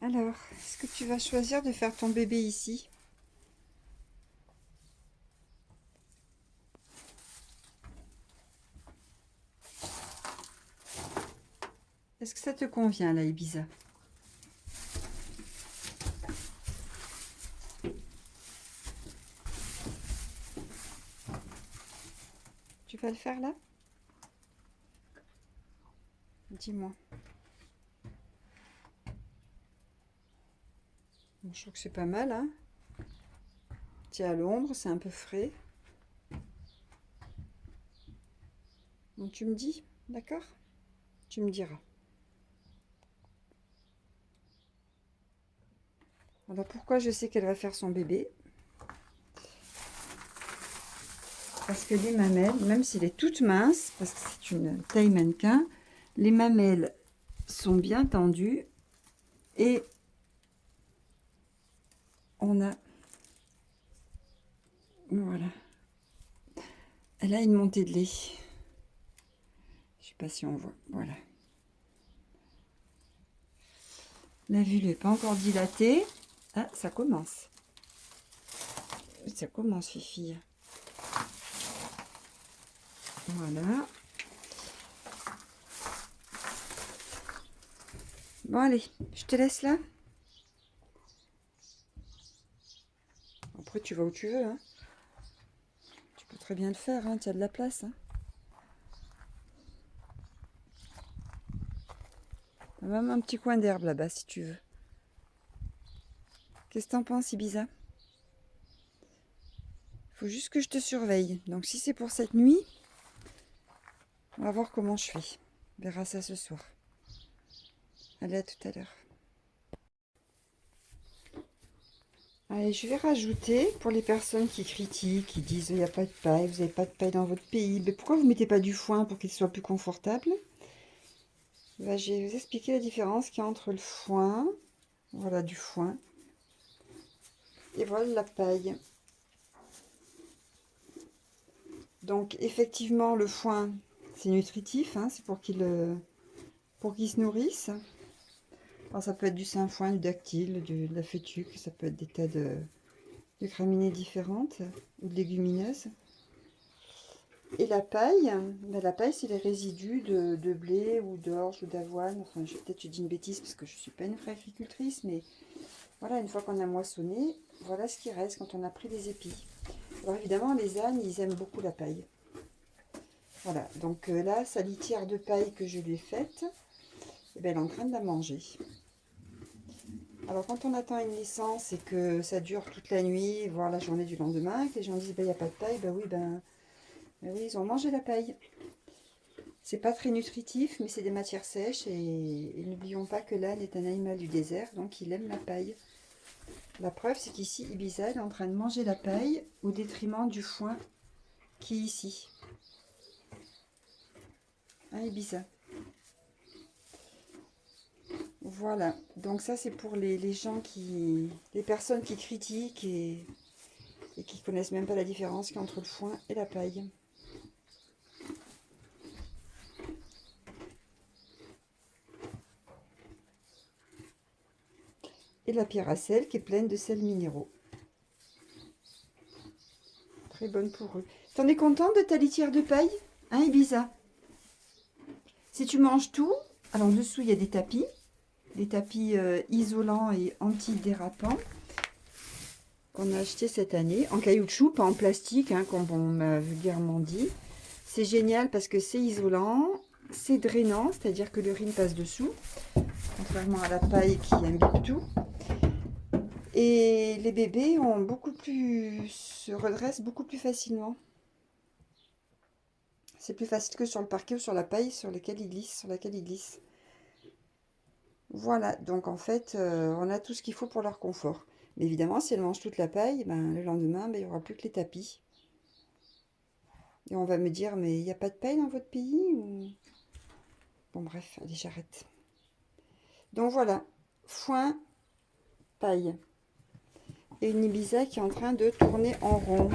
Alors, est-ce que tu vas choisir de faire ton bébé ici? Est-ce que ça te convient, là, Ibiza? Tu vas le faire là? Dis-moi. Bon, je trouve que c'est pas mal, hein? Tu es à l'ombre, c'est un peu frais. Donc tu me dis, d'accord? Tu me diras. Alors pourquoi je sais qu'elle va faire son bébé? Parce que les mamelles, même s'il est toute mince, parce que c'est une taille mannequin, les mamelles sont bien tendues et on a, voilà, elle a une montée de lait. Je sais pas si on voit, voilà. La vulve n'est pas encore dilatée. Ah, ça commence. Ça commence, fifille. Voilà. Bon, allez, je te laisse là. Après, tu vas où tu veux, hein. Tu peux très bien le faire, hein. Tu as de la place, hein. Il y a même un petit coin d'herbe là-bas, si tu veux. Qu'est-ce que t'en penses, Ibiza? Faut juste que je te surveille. Donc, si c'est pour cette nuit, on va voir comment je fais. On verra ça ce soir. Allez, à tout à l'heure. Allez, je vais rajouter, pour les personnes qui critiquent, qui disent il n'y a pas de paille, vous n'avez pas de paille dans votre pays, mais pourquoi vous ne mettez pas du foin pour qu'il soit plus confortable? Là, je vais vous expliquer la différence qu'il y a entre le foin, voilà du foin, et voilà la paille. Donc effectivement, le foin, c'est nutritif, hein, c'est pour qu'il se nourrisse. Alors, ça peut être du sainfoin, du dactyle, de la fétuque, ça peut être des tas de graminées différentes ou de légumineuses. Et la paille, ben, la paille, c'est les résidus de blé ou d'orge ou d'avoine. Enfin, peut-être je dis une bêtise parce que je ne suis pas une vraie agricultrice, mais voilà, une fois qu'on a moissonné, voilà ce qui reste quand on a pris les épis. Alors évidemment, les ânes, ils aiment beaucoup la paille. Voilà, donc là, sa litière de paille que je lui ai faite, eh ben, elle est en train de la manger. Alors quand on attend une naissance et que ça dure toute la nuit, voire la journée du lendemain, que les gens disent, ben, il n'y a pas de paille, ben oui, ils ont mangé la paille. C'est pas très nutritif, mais c'est des matières sèches et n'oublions pas que l'âne est un animal du désert, donc il aime la paille. La preuve, c'est qu'ici, Ibiza, elle est en train de manger la paille au détriment du foin qui est ici. Hein, Ibiza? Voilà, donc ça c'est pour les gens les personnes qui critiquent et qui connaissent même pas la différence qu'il y a entre le foin et la paille. Et la pierre à sel qui est pleine de sels minéraux. Très bonne pour eux. T'en es contente de ta litière de paille? Hein, Ibiza? Si tu manges tout, alors en dessous il y a des tapis isolants et antidérapants qu'on a acheté cette année, en caoutchouc, pas en plastique, hein, comme on m'a vulgairement dit. C'est génial parce que c'est isolant, c'est drainant, c'est-à-dire que l'urine passe dessous, contrairement à la paille qui imbibe tout. Et les bébés se redressent beaucoup plus facilement. C'est plus facile que sur le parquet ou sur la paille sur laquelle ils glissent. Voilà, donc en fait, on a tout ce qu'il faut pour leur confort. Mais évidemment, si elles mangent toute la paille, ben, le lendemain, ben, il n'y aura plus que les tapis. Et on va me dire, mais il n'y a pas de paille dans votre pays ou... Bon bref, allez, j'arrête. Donc voilà, foin, paille. Et une Ibiza qui est en train de tourner en rond.